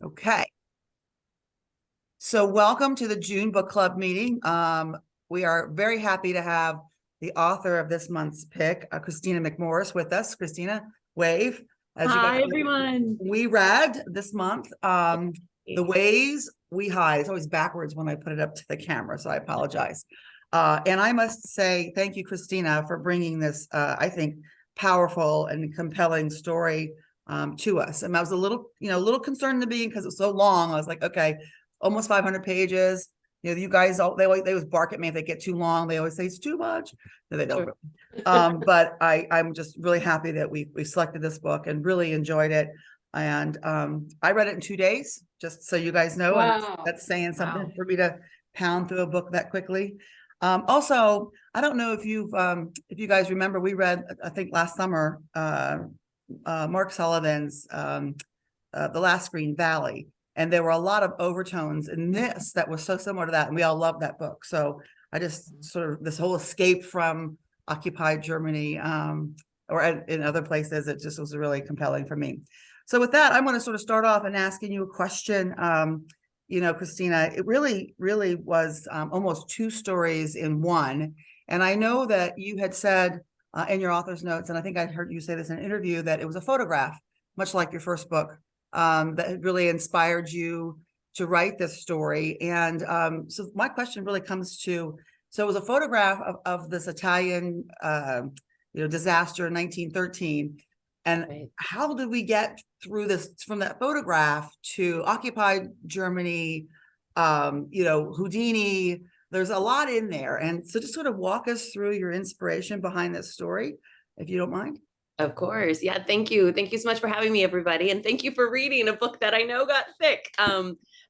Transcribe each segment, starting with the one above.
Okay. So welcome to the June book club meeting. We are very happy to have the author of this month's pick, Kristina McMorris, with us. Kristina, wave. As you guys Hi, know, everyone. we read this month, The Ways We Hide. It's always backwards when I put it up to the camera, so I apologize. And I must say thank you, Kristina, for bringing this, I think, powerful and compelling story to us. And I was a little concerned in the beginning because it was so long. I was like, okay, almost 500 pages. You guys, they always bark at me if they get too long. They always say it's too much. No, they don't. Sure. But I'm just really happy that we selected this book and really enjoyed it. And I read it in 2 days, just so you guys know. And Wow. that's saying something Wow. for me to pound through a book that quickly. Also, I don't know if you guys remember, we read, I think last summer, Mark Sullivan's The Last Green Valley. And there were a lot of overtones in this that was so similar to that. And we all loved that book. So I just sort of, this whole escape from occupied Germany, or in other places, it just was really compelling for me. So with that, I'm going to sort of start off and asking you a question. Kristina, it really, really was almost two stories in one. And I know that you had said in your author's notes, and I think I heard you say this in an interview, that it was a photograph, much like your first book, that really inspired you to write this story. And so my question really comes to, so it was a photograph of this Italian, disaster in 1913. And Right. how did we get through this from that photograph to occupied Germany, Houdini? There's a lot in there. And so just sort of walk us through your inspiration behind this story, if you don't mind. Of course. Yeah. Thank you. Thank you so much for having me, everybody. And thank you for reading a book that I know got thick.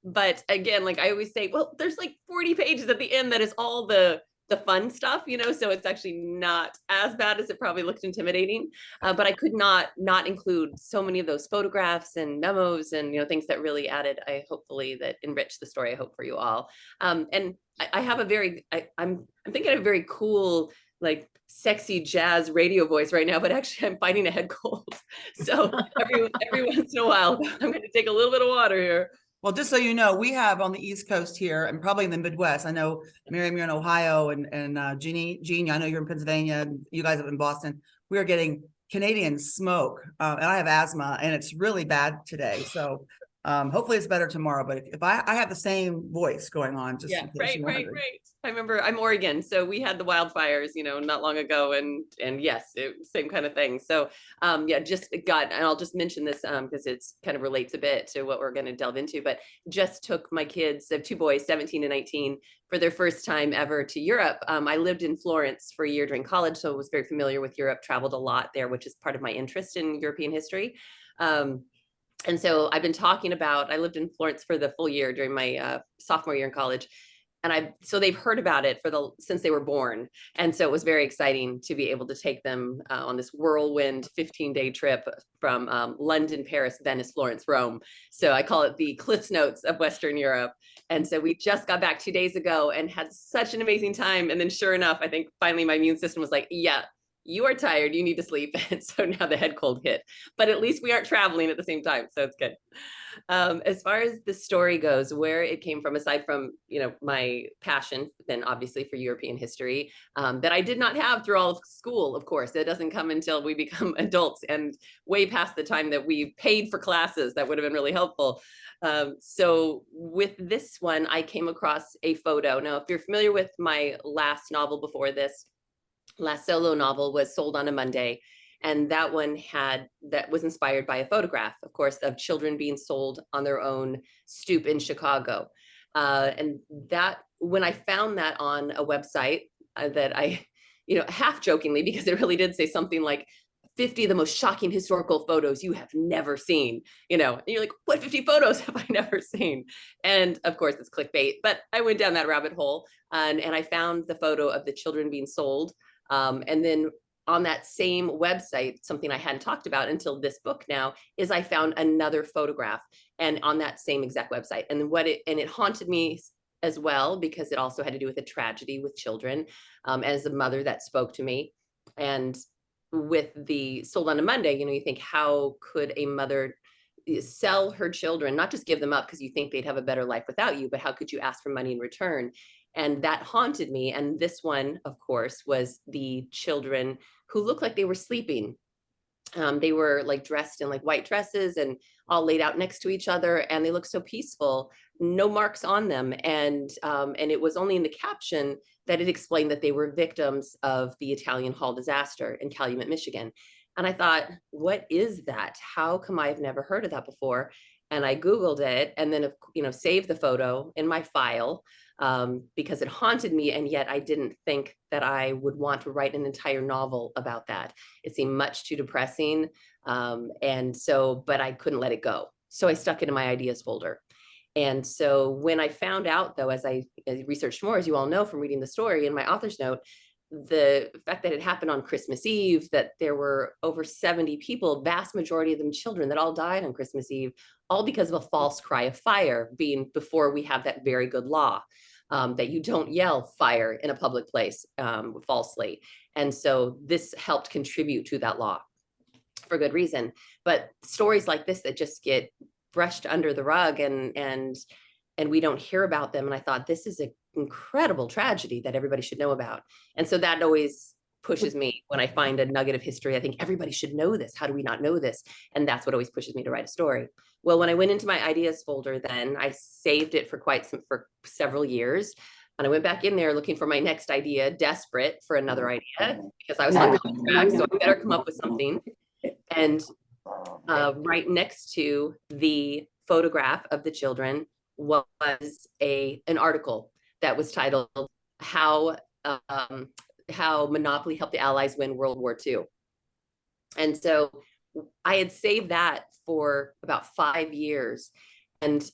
But again, like I always say, well, there's like 40 pages at the end that is all the fun stuff, so it's actually not as bad as it probably looked intimidating. But I could not include so many of those photographs and memos and things that really added, hopefully that enriched the story, I hope, for you all. And I have a very I'm thinking of a very cool, like, sexy jazz radio voice right now, but actually I'm fighting a head cold. So every once in a while, I'm going to take a little bit of water here. Well, just so you know, we have on the East Coast here and probably in the Midwest. I know, Miriam, you're in Ohio, and Jeannie, I know you're in Pennsylvania, and you guys are in Boston. We are getting Canadian smoke, and I have asthma, and it's really bad today. So hopefully it's better tomorrow. But if I have the same voice going on, just Yeah, in case right, you're right, wondering. right. I remember I'm Oregon, so we had the wildfires, not long ago, and yes, same kind of thing. So yeah, just got, and I'll just mention this because it's kind of relates a bit to what we're going to delve into. But just took my kids, two boys, 17 and 19, for their first time ever to Europe. I lived in Florence for a year during college, so I was very familiar with Europe. Traveled a lot there, which is part of my interest in European history. And so I've been talking about, I lived in Florence for the full year during my sophomore year in college. And so they've heard about it since they were born. And so it was very exciting to be able to take them on this whirlwind 15-day trip from London, Paris, Venice, Florence, Rome. So I call it the Cliffs Notes of Western Europe. And so we just got back 2 days ago and had such an amazing time. And then sure enough, I think finally my immune system was like, yeah, you are tired, you need to sleep. And so now the head cold hit, but at least we aren't traveling at the same time, so it's good. As far as the story goes, where it came from, aside from my passion then obviously for European history, that I did not have through all of school. Of course, it doesn't come until we become adults and way past the time that we paid for classes that would have been really helpful. So with this one, I came across a photo. Now, if you're familiar with my last novel before this, last solo novel, was Sold on a Monday. And that one was inspired by a photograph, of course, of children being sold on their own stoop in Chicago. And that, when I found that on a website that I, half jokingly, because it really did say something like 50 of the most shocking historical photos you have never seen, and you're like, what 50 photos have I never seen? And of course it's clickbait, but I went down that rabbit hole, and I found the photo of the children being sold. And then on that same website, something I hadn't talked about until this book now, is I found another photograph, and on that same exact website. And it haunted me as well, because it also had to do with a tragedy with children, as a mother that spoke to me. And with the Sold on a Monday, you think, how could a mother sell her children, not just give them up because you think they'd have a better life without you, but how could you ask for money in return? And that haunted me. And this one, of course, was the children who looked like they were sleeping. They were like dressed in like white dresses and all laid out next to each other, and they looked so peaceful, no marks on them. And it was only in the caption that it explained that they were victims of the Italian Hall disaster in Calumet, Michigan. And I thought, what is that? How come I've never heard of that before? And I Googled it, and then, saved the photo in my file, because it haunted me. And yet I didn't think that I would want to write an entire novel about that. It seemed much too depressing. But I couldn't let it go. So I stuck it in my ideas folder. And so when I found out, though, as I researched more, as you all know from reading the story in my author's note, the fact that it happened on Christmas Eve, that there were over 70 people, vast majority of them children, that all died on Christmas Eve, all because of a false cry of fire, being before we have that very good law, that you don't yell fire in a public place falsely. And so this helped contribute to that law for good reason. But stories like this that just get brushed under the rug and we don't hear about them. And I thought, this is an incredible tragedy that everybody should know about. And so that always pushes me when I find a nugget of history. I think everybody should know this. How do we not know this? And that's what always pushes me to write a story. Well, when I went into my ideas folder, then I saved it for several years. And I went back in there looking for my next idea, desperate for another idea, because I was on track. So I better come up with something. And right next to the photograph of the children was an article that was titled how Monopoly helped the Allies win World War II. And so I had saved that for about 5 years, and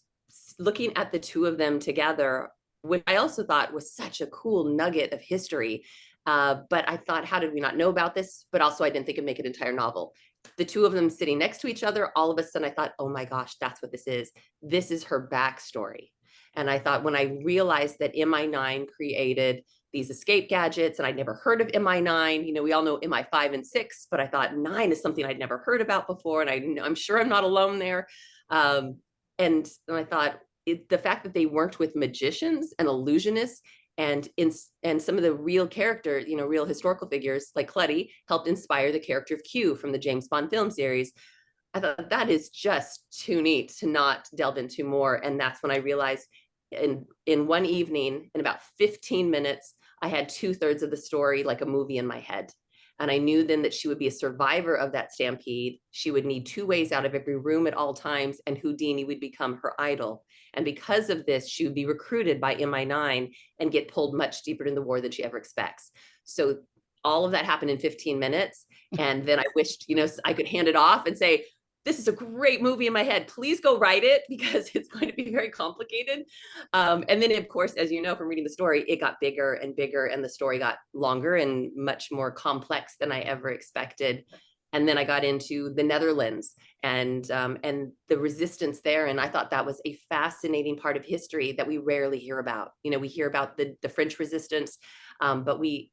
looking at the two of them together, which I also thought was such a cool nugget of history. But I thought, how did we not know about this? But also I didn't think it'd make an entire novel. The two of them sitting next to each other, all of a sudden I thought, oh my gosh, that's what this is. This is her backstory. And I thought, when I realized that MI9 created these escape gadgets, and I'd never heard of MI9, we all know MI5 and 6, but I thought 9 is something I'd never heard about before. And I'm sure I'm not alone there. And I thought, the fact that they worked with magicians and illusionists and some of the real characters, real historical figures like Cletty, helped inspire the character of Q from the James Bond film series. I thought, that is just too neat to not delve into more. And that's when I realized in one evening, in about 15 minutes, I had 2/3 of the story like a movie in my head. And I knew then that she would be a survivor of that stampede. She would need 2 ways out of every room at all times, and Houdini would become her idol. And because of this, she would be recruited by MI9 and get pulled much deeper in the war than she ever expects. So all of that happened in 15 minutes. And then I wished, I could hand it off and say, this is a great movie in my head. Please go write it, because it's going to be very complicated. And then, of course, as you know from reading the story, it got bigger and bigger, and the story got longer and much more complex than I ever expected. And then I got into the Netherlands and the resistance there. And I thought that was a fascinating part of history that we rarely hear about. We hear about the French resistance, but we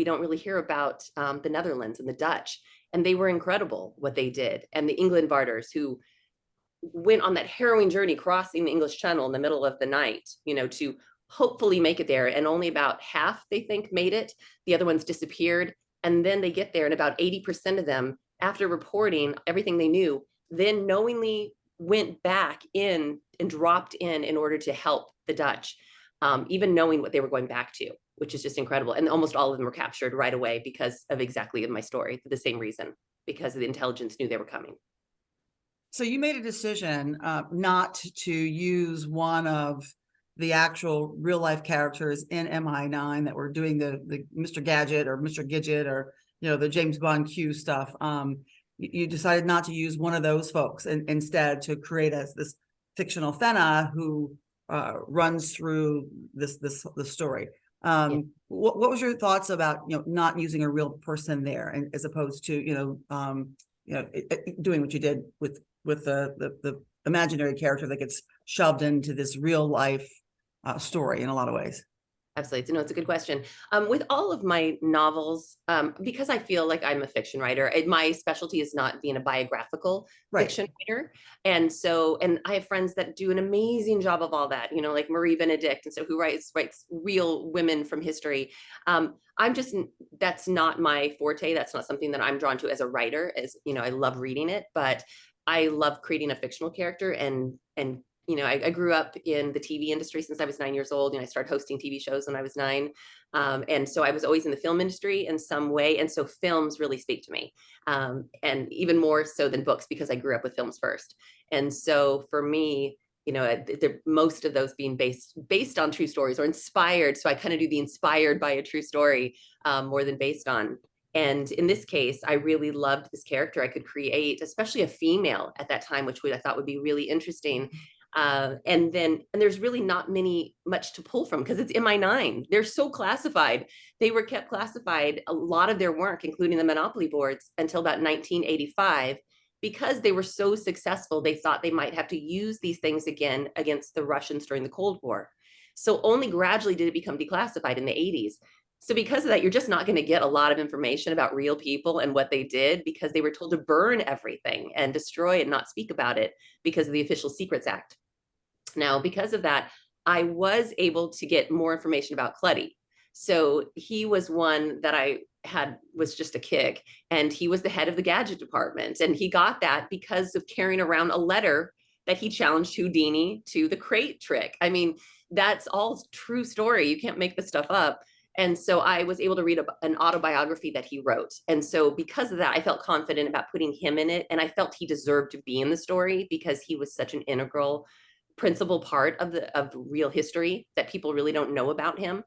don't really hear about the Netherlands and the Dutch. And they were incredible what they did. And the Englandvarters, who went on that harrowing journey crossing the English Channel in the middle of the night, to hopefully make it there. And only about half, they think, made it. The other ones disappeared. And then they get there, and about 80% of them, after reporting everything they knew, then knowingly went back in and dropped in order to help the Dutch, even knowing what they were going back to, which is just incredible. And almost all of them were captured right away because of exactly my story, for the same reason, because the intelligence knew they were coming. So you made a decision not to use one of the actual real life characters in MI9 that were doing the Mr. Gadget or Mr. Gidget or, the James Bond Q stuff. You decided not to use one of those folks, and instead to create this fictional Fenna who runs through the story. What was your thoughts about not using a real person there, and as opposed to doing what you did with the imaginary character that gets shoved into this real life story in a lot of ways? Absolutely. No, it's a good question. With all of my novels, because I feel like I'm a fiction writer, my specialty is not being a biographical Right. fiction writer. And so, and I have friends that do an amazing job of all that, like Marie Benedict, and so who writes real women from history. I'm just, that's not my forte. That's not something that I'm drawn to as a writer. As I love reading it, but I love creating a fictional character and I grew up in the TV industry since I was 9 years old, and I started hosting TV shows when I was 9. And so I was always in the film industry in some way. And so films really speak to me, and even more so than books, because I grew up with films first. And so for me, most of those being based on true stories or inspired. So I kind of do the inspired by a true story more than based on. And in this case, I really loved this character I could create, especially a female at that time, which I thought would be really interesting. And there's really not much to pull from, because it's MI9. They're so classified. They were kept classified, a lot of their work, including the monopoly boards, until about 1985, because they were so successful. They thought they might have to use these things again against the Russians during the Cold War. So only gradually did it become declassified in the 80s. So because of that, you're just not going to get a lot of information about real people and what they did, because they were told to burn everything and destroy it and not speak about it because of the Official Secrets Act. Now, because of that, I was able to get more information about Clutty. So he was one that I had was just a kick, and he was the head of the gadget department. And he got that because of carrying around a letter that he challenged Houdini to the crate trick. I mean, that's all true story. You can't make this stuff up. And so I was able to read an autobiography that he wrote. And so because of that, I felt confident about putting him in it. And I felt he deserved to be in the story, because he was such an integral principal part of real history that people really don't know about him.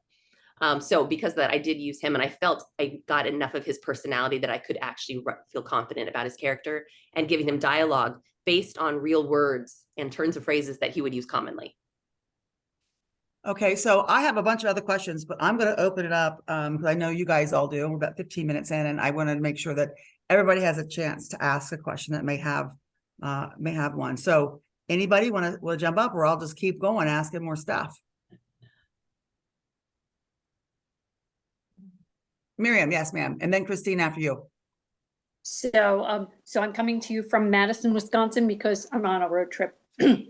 So because of that, I did use him, and I felt I got enough of his personality that I could actually feel confident about his character and giving him dialogue based on real words and turns of phrases that he would use commonly. Okay, so I have a bunch of other questions, but I'm going to open it up because I know you guys all do. We're about 15 minutes in, and I want to make sure that everybody has a chance to ask a question that may have one. So anybody want to jump up, or I'll just keep going asking more stuff. Miriam, yes, ma'am, and then Christine after you. So I'm coming to you from Madison, Wisconsin, because I'm on a road trip, and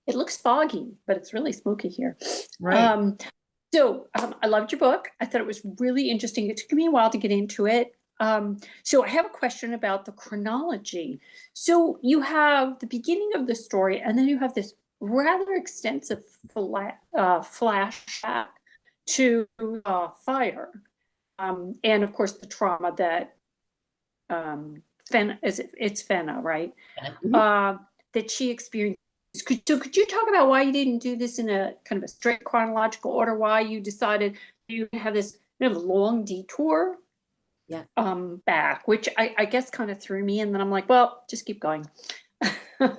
it looks foggy, but it's really smoky here. Right. I loved your book. I thought it was really interesting. It took me a while to get into it. So I have a question about the chronology. So you have the beginning of the story, and then you have this rather extensive flashback to fire, and of course the trauma that it's Fenna, right? Mm-hmm. That she experienced. Could you talk about why you didn't do this in a kind of a straight chronological order? Why you decided you have this kind of long detour? Yeah. Back, which I guess kind of threw me, and then I'm like, well, just keep going. Well,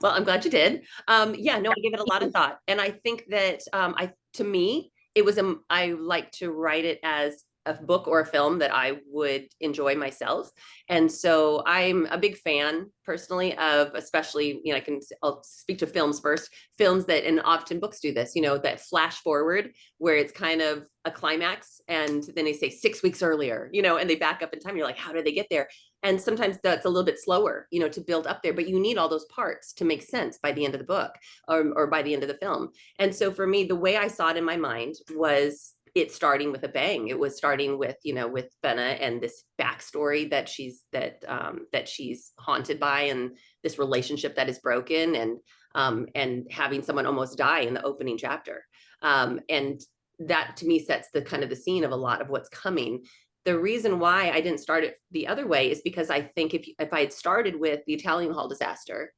I'm glad you did. Yeah, no, I gave it a lot of thought. And I think that to me, it was I like to write it as a book or a film that I would enjoy myself. And so I'm a big fan personally of, especially, I'll speak to films first, films that, and often books do this, that flash forward where it's kind of a climax, and then they say 6 weeks earlier, and they back up in time. You're like, how did they get there? And sometimes that's a little bit slower, to build up there, but you need all those parts to make sense by the end of the book, or by the end of the film. And so for me, the way I saw it in my mind was it starting with a bang. It was starting with, with Fenna and this backstory that she's haunted by, and this relationship that is broken, and having someone almost die in the opening chapter. And that to me sets the kind of the scene of a lot of what's coming. The reason why I didn't start it the other way is because I think if I had started with the Italian Hall disaster,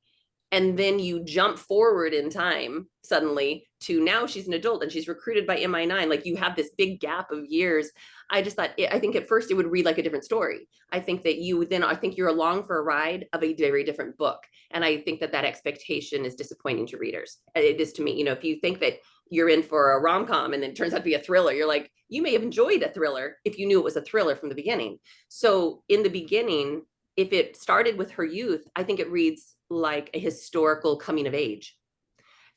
and then you jump forward in time suddenly to now she's an adult and she's recruited by MI9, like you have this big gap of years. I just thought, I think at first it would read like a different story. I think that I think you're along for a ride of a very different book. And I think that expectation is disappointing to readers. It is to me. If you think that you're in for a rom-com and then it turns out to be a thriller, you're like, you may have enjoyed a thriller if you knew it was a thriller from the beginning. So in the beginning, if it started with her youth, I think it reads like a historical coming of age.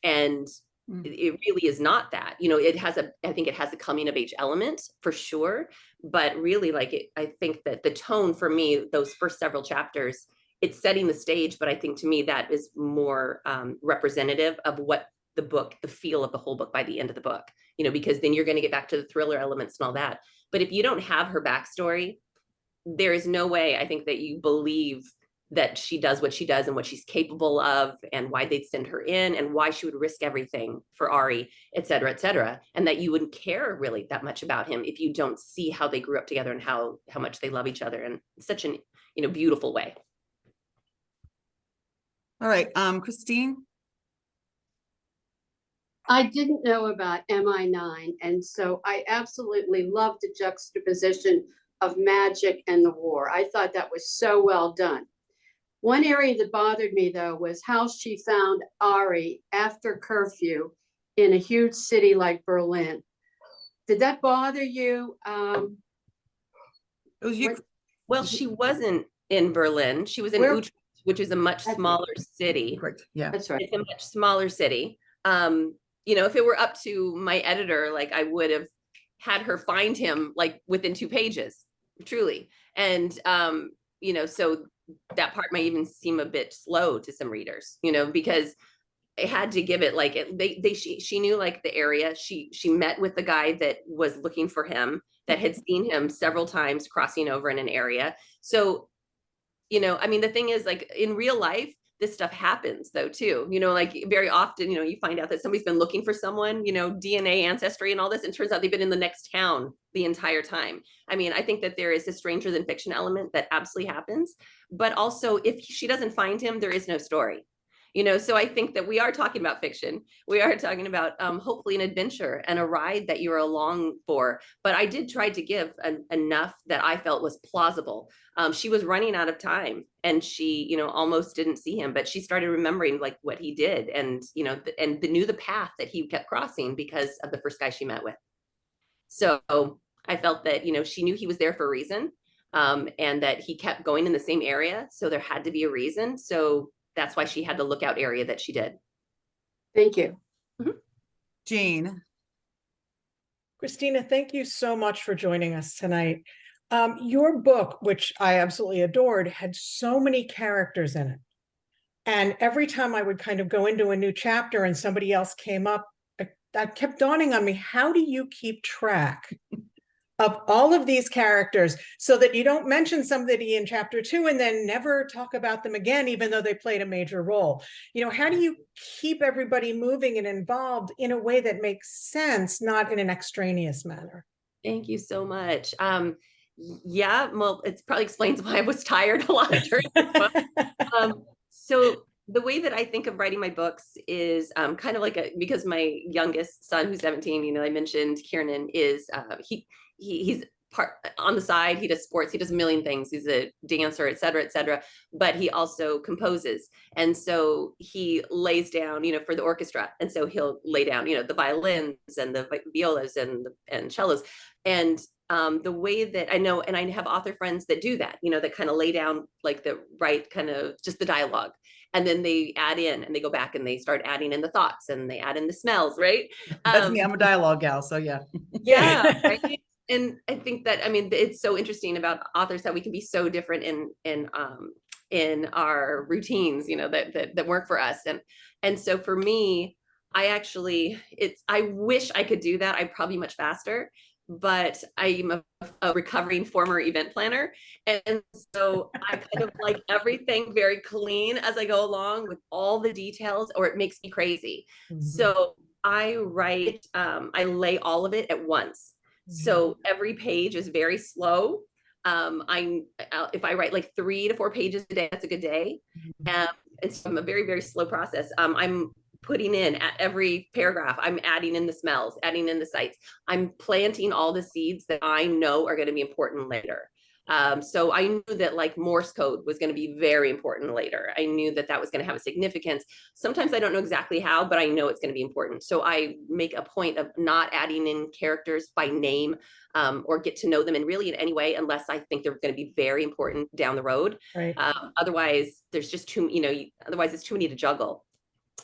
And Mm. it really is not that. You know, I think it has a coming of age element for sure, but really I think that the tone for me, those first several chapters, it's setting the stage, but I think to me that is more representative of what the feel of the whole book by the end of the book, you know, because then you're going to get back to the thriller elements and all that. But if you don't have her backstory, there is no way I think that you believe that she does what she does and what she's capable of and why they'd send her in and why she would risk everything for Ari, et cetera, and that you wouldn't care really that much about him if you don't see how they grew up together and how much they love each other in such an, you know, beautiful way. All right, Christine. I didn't know about MI9, and so I absolutely loved the juxtaposition of magic and the war. I thought that was so well done. One area that bothered me, though, was how she found Ari after curfew in a huge city like Berlin. Did that bother you? It was you. Well, she wasn't in Berlin. She was in Where- Utrecht, which is a much That's smaller city. Correct. Yeah. That's right. It's a much smaller city. You know, if it were up to my editor, like I would have had her find him like within 2 pages, truly. And, you know, so that part might even seem a bit slow to some readers, you know, because it had to give it like she knew like the area. She met with the guy that was looking for him, that had seen him several times crossing over in an area. So, you know, I mean, the thing is, like in real life, this stuff happens though too, you know, like very often, you know, you find out that somebody's been looking for someone, you know, DNA ancestry and all this, and turns out they've been in the next town the entire time. I mean, I think that there is a stranger than fiction element that absolutely happens, but also if she doesn't find him, there is no story. You know, so I think that we are talking about fiction. We are talking about hopefully an adventure and a ride that you're along for. But I did try to give enough that I felt was plausible. She was running out of time and she, you know, almost didn't see him, but she started remembering like what he did and, you know, and knew the path that he kept crossing because of the first guy she met with. So I felt that, you know, she knew he was there for a reason, and that he kept going in the same area. So there had to be a reason. So that's why she had the lookout area that she did. Thank you. Jean. Kristina, thank you so much for joining us tonight. Your book, which I absolutely adored, had so many characters in it. And every time I would kind of go into a new chapter and somebody else came up, that kept dawning on me, how do you keep track of all of these characters so that you don't mention somebody in chapter 2 and then never talk about them again, even though they played a major role? You know, how do you keep everybody moving and involved in a way that makes sense, not in an extraneous manner? Thank you so much. Yeah, well, it probably explains why I was tired a lot during the book. So the way that I think of writing my books is kind of like because my youngest son, who's 17, you know, I mentioned Kieran, is he's part on the side. He does sports. He does a million things. He's a dancer, et cetera, but he also composes. And so he lays down, you know, for the orchestra. And so he'll lay down, you know, the violins and the violas and cellos. And the way that I know, and I have author friends that do that, you know, that kind of lay down like the right kind of just the dialogue. And then they add in and they go back and they start adding in the thoughts and they add in the smells, right? That's me. I'm a dialogue gal. So yeah. Yeah. Right? And I think that, I mean, it's so interesting about authors that we can be so different in our routines, you know, that work for us. And so for me, I wish I could do that. I'd probably be much faster, but I'm a recovering former event planner. And so I kind of like everything very clean as I go along with all the details, or it makes me crazy. Mhm. So I write, I lay all of it at once. So every page is very slow. If I write like 3 to 4 pages a day, that's a good day. It's a very, very slow process. I'm putting in at every paragraph, I'm adding in the smells, adding in the sights. I'm planting all the seeds that I know are going to be important later. So I knew that like Morse code was going to be very important later. I knew that that was going to have a significance. Sometimes I don't know exactly how, but I know it's going to be important. So I make a point of not adding in characters by name, or get to know them in really in any way, unless I think they're going to be very important down the road. Right. Otherwise there's just otherwise it's too many to juggle.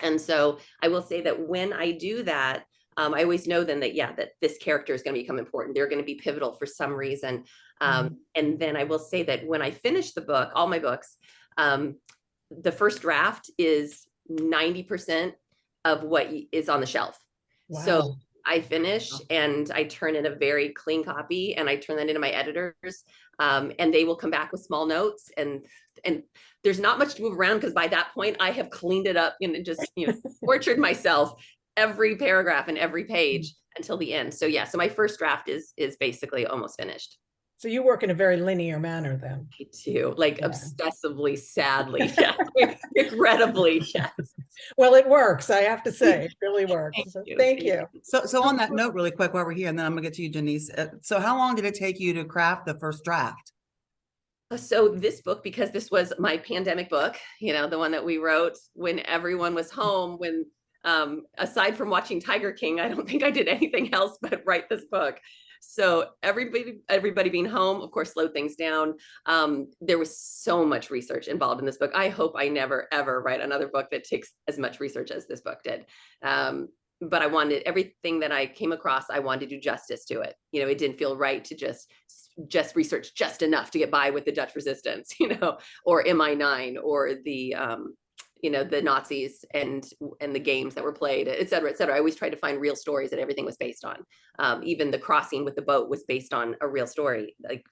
And so I will say that when I do that, I always know then that, yeah, that this character is going to become important. They're going to be pivotal for some reason. And then I will say that when I finish the book, all my books, the first draft is 90% of what is on the shelf. Wow. So I finish and I turn in a very clean copy and I turn that into my editors, and they will come back with small notes, and there's not much to move around because by that point I have cleaned it up and just, tortured myself every paragraph and every page until the end. So yeah, so my first draft is basically almost finished. So you work in a very linear manner then. Me too, like Yeah. obsessively, sadly, yeah, incredibly, yes. Well, it works. I have to say, it really works. Thank So you. thank you. So on that note, really quick, while we're here, and then I'm gonna get to you, Denise. So how long did it take you to craft the first draft? So this book, because this was my pandemic book, the one that we wrote when everyone was home, when aside from watching Tiger King, I don't think I did anything else but write this book. So everybody being home, of course, slowed things down. There was so much research involved in this book. I hope I never, ever write another book that takes as much research as this book did. But I wanted everything that I came across, I wanted to do justice to it. It didn't feel right to just research just enough to get by with the Dutch resistance, or MI9 or the Nazis and the games that were played, et cetera, et cetera. I always tried to find real stories that everything was based on. Even the crossing with the boat was based on a real story. Like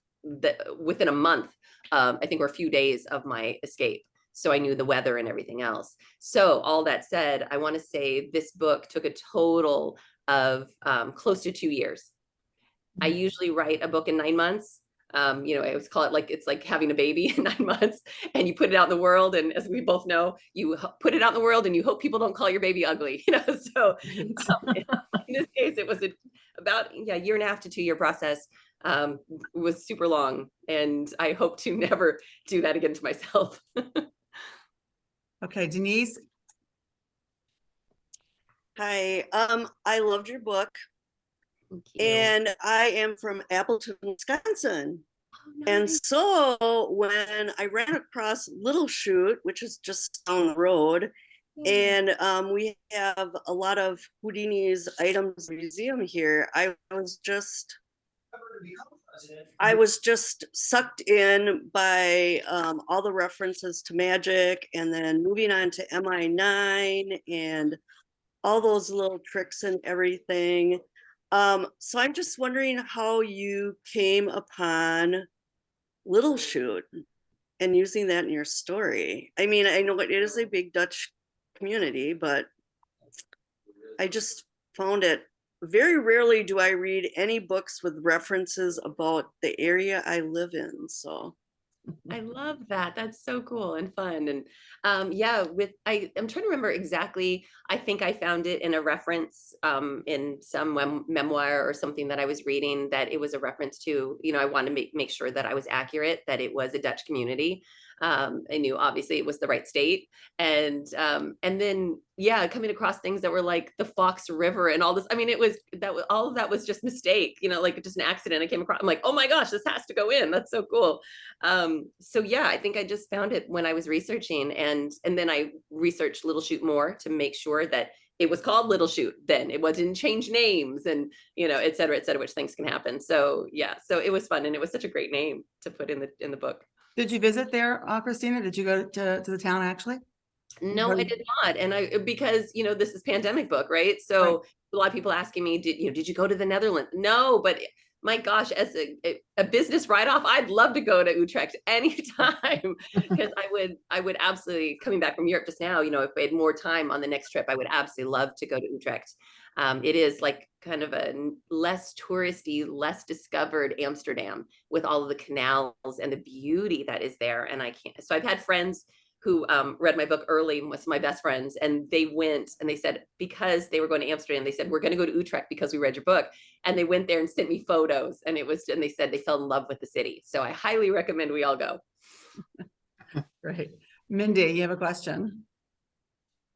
within a month, I think, or a few days of my escape. So I knew the weather and everything else. So all that said, I want to say this book took a total of close to 2 years. I usually write a book in 9 months. I always call it it's like having a baby in 9 months, and you put it out in the world. And as we both know, you put it out in the world and you hope people don't call your baby ugly, So in this case, it was about a year and a half to 2 year process. It was super long, and I hope to never do that again to myself. Okay, Denise. Hi, I loved your book, Thank you. and I am from Appleton, Wisconsin. Oh, And nice. so when I ran across Little Chute, which is just down the road, and we have a lot of Houdini's items in the museum here, I was just sucked in by all the references to magic, and then moving on to MI9 and all those little tricks and everything. So I'm just wondering how you came upon Little Chute and using that in your story. I mean, I know it is a big Dutch community, but I just found it very rarely do I read any books with references about the area I live in. So I love that. That's so cool and fun. And I'm trying to remember exactly. I think I found it in a reference in some memoir or something that I was reading, that it was a reference to, I wanted to make sure that I was accurate, that it was a Dutch community. I knew obviously it was the right state. And then, coming across things that were like the Fox River and all this. I mean, all of that was just mistake, like just an accident. I came across, I'm like, oh my gosh, this has to go in. That's so cool. I think I just found it when I was researching, and then I researched Little Chute more to make sure that it was called Little Chute. Then it wasn't change names and, et cetera, which things can happen. So so it was fun, and it was such a great name to put in the book. Did you visit there, Kristina? Did you go to the town actually? No, I did not. And because, this is pandemic book, right? So a lot of people asking me, did you go to the Netherlands? No, but my gosh, as a business write-off, I'd love to go to Utrecht anytime, because I would absolutely, coming back from Europe just now, if we had more time on the next trip, I would absolutely love to go to Utrecht. It is like kind of a less touristy, less discovered Amsterdam, with all of the canals and the beauty that is there. And so I've had friends who read my book early, with my best friends, and they went and they said, because they were going to Amsterdam, they said, we're going to go to Utrecht because we read your book. And they went there and sent me photos, and they said they fell in love with the city. So I highly recommend we all go. Great. Mindy, you have a question?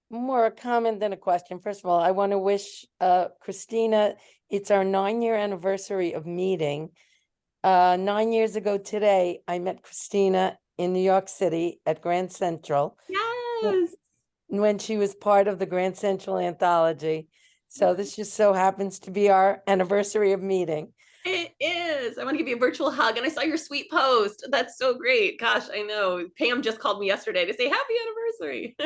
More a comment than a question. First of all, I want to wish Kristina, it's our 9-year anniversary of meeting. 9 years ago today, I met Kristina in New York City at Grand Central. Yes. when she was part of the Grand Central Anthology. So this just so happens to be our anniversary of meeting. It is. I want to give you a virtual hug. And I saw your sweet post. That's so great. Gosh, I know. Pam just called me yesterday to say happy anniversary.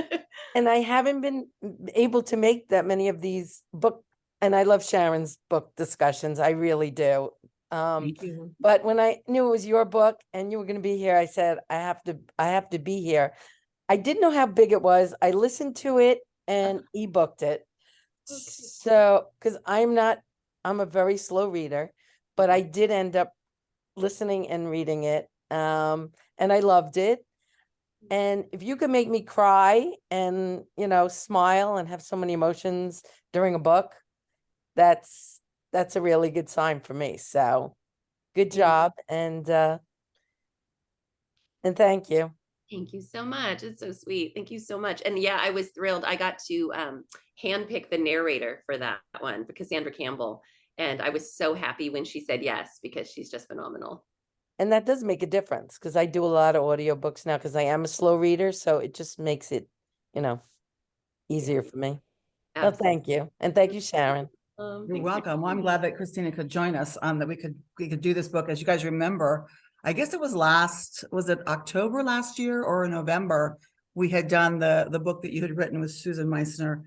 And I haven't been able to make that many of these book, and I love Sharon's book discussions. I really do. Thank you. But when I knew it was your book and you were going to be here, I said, I have to be here. I didn't know how big it was. I listened to it and ebooked it. So, because I'm a very slow reader, but I did end up listening and reading it. And I loved it. And if you could make me cry and, smile and have so many emotions during a book, that's a really good sign for me. So good job. And thank you. Thank you so much. It's so sweet. Thank you so much. And yeah, I was thrilled. I got to handpick the narrator for that one, Cassandra Campbell. And I was so happy when she said yes, because she's just phenomenal. And that does make a difference, because I do a lot of audiobooks now because I am a slow reader. So it just makes it, easier for me. Well, thank you. And thank you, Sharon. You're welcome. Well, I'm glad that Kristina could join us, that we could do this book. As you guys remember, I guess it was October last year or November, we had done the book that you had written with Susan Meissner.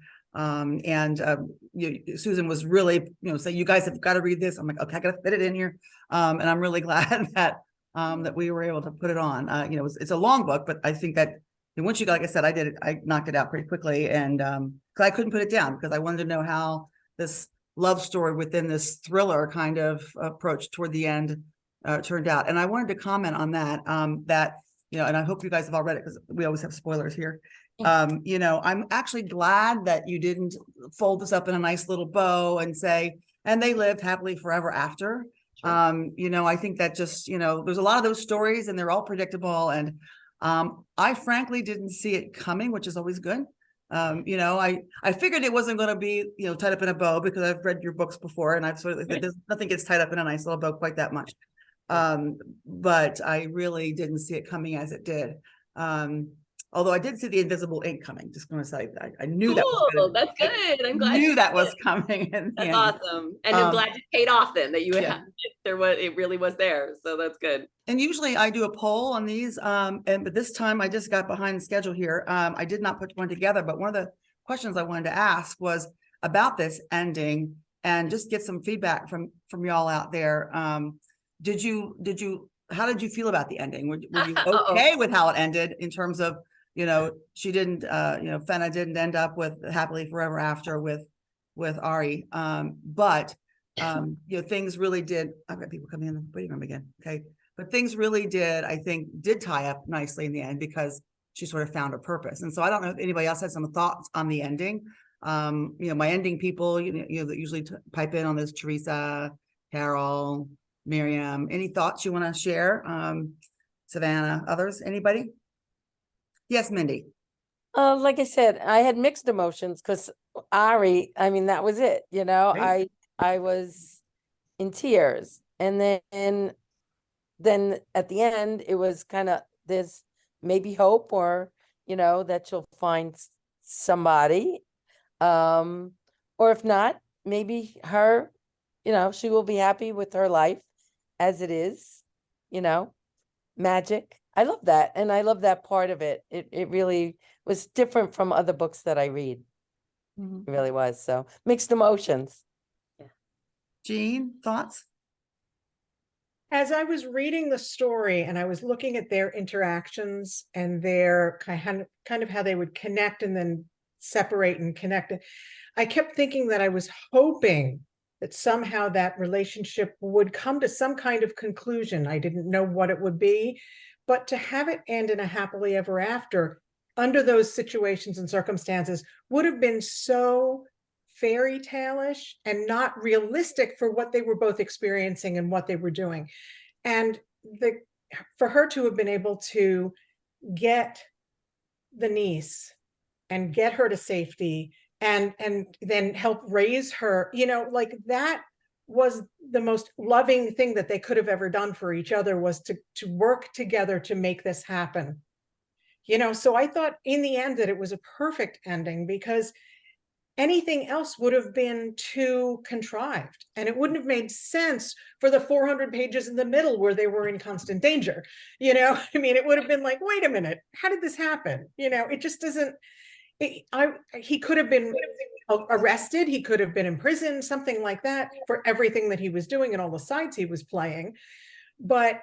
Susan was really, saying, you guys have got to read this. I'm like, okay, I got to fit it in here. And I'm really glad that we were able to put it on. It's a long book, but I think that once like I said, I knocked it out pretty quickly, and because I couldn't put it down because I wanted to know how this love story within this thriller kind of approach toward the end turned out. And I wanted to comment on that, and I hope you guys have all read it because we always have spoilers here. I'm actually glad that you didn't fold this up in a nice little bow and say, and they lived happily forever after. Sure. I think that just, there's a lot of those stories and they're all predictable. And I frankly didn't see it coming, which is always good. I figured it wasn't going to be, tied up in a bow because I've read your books before, and I've sort of, nothing gets tied up in a nice little bow quite that much. But I really didn't see it coming as it did. Although I did see the invisible ink coming. Just going to say that I knew that was that's good. I'm glad knew that was coming. That's awesome. And I'm glad it paid off then, that you had it really was there. So that's good. And usually I do a poll on these, but this time I just got behind the schedule here. I did not put one together, but one of the questions I wanted to ask was about this ending, and just get some feedback from y'all out there. How did you feel about the ending? Were you okay with how it ended in terms of, she didn't, Fenna didn't end up with happily forever after with Ari. But things really did. I've got people coming in the waiting room again. Okay. But things really did tie up nicely in the end, because she sort of found her purpose. And so I don't know if anybody else has some thoughts on the ending. My ending people, that usually pipe in on this: Teresa, Carol, Miriam. Any thoughts you want to share? Savannah, others, anybody? Yes, Mindy. Like I said, I had mixed emotions because Ari, that was it. Right. I was in tears, and then at the end it was kind of, there's maybe hope, or that she'll find somebody, or if not, maybe her, she will be happy with her life as it is, magic. I love that. And I love that part of it. It really was different from other books that I read. It really was. So mixed emotions. Yeah. Jean, thoughts? As I was reading the story and I was looking at their interactions and their kind of how they would connect and then separate and connect, I kept thinking that I was hoping that somehow that relationship would come to some kind of conclusion. I didn't know what it would be, but to have it end in a happily ever after under those situations and circumstances would have been so fairy tale-ish and not realistic for what they were both experiencing and what they were doing. And for her to have been able to get the niece and get her to safety and then help raise her, that was the most loving thing that they could have ever done for each other, was to work together to make this happen. So I thought in the end that it was a perfect ending, because anything else would have been too contrived, and it wouldn't have made sense for the 400 pages in the middle where they were in constant danger. I mean, it would have been like, wait a minute, how did this happen? It just doesn't. He could have been arrested, he could have been in prison, something like that, for everything that he was doing and all the sides he was playing. But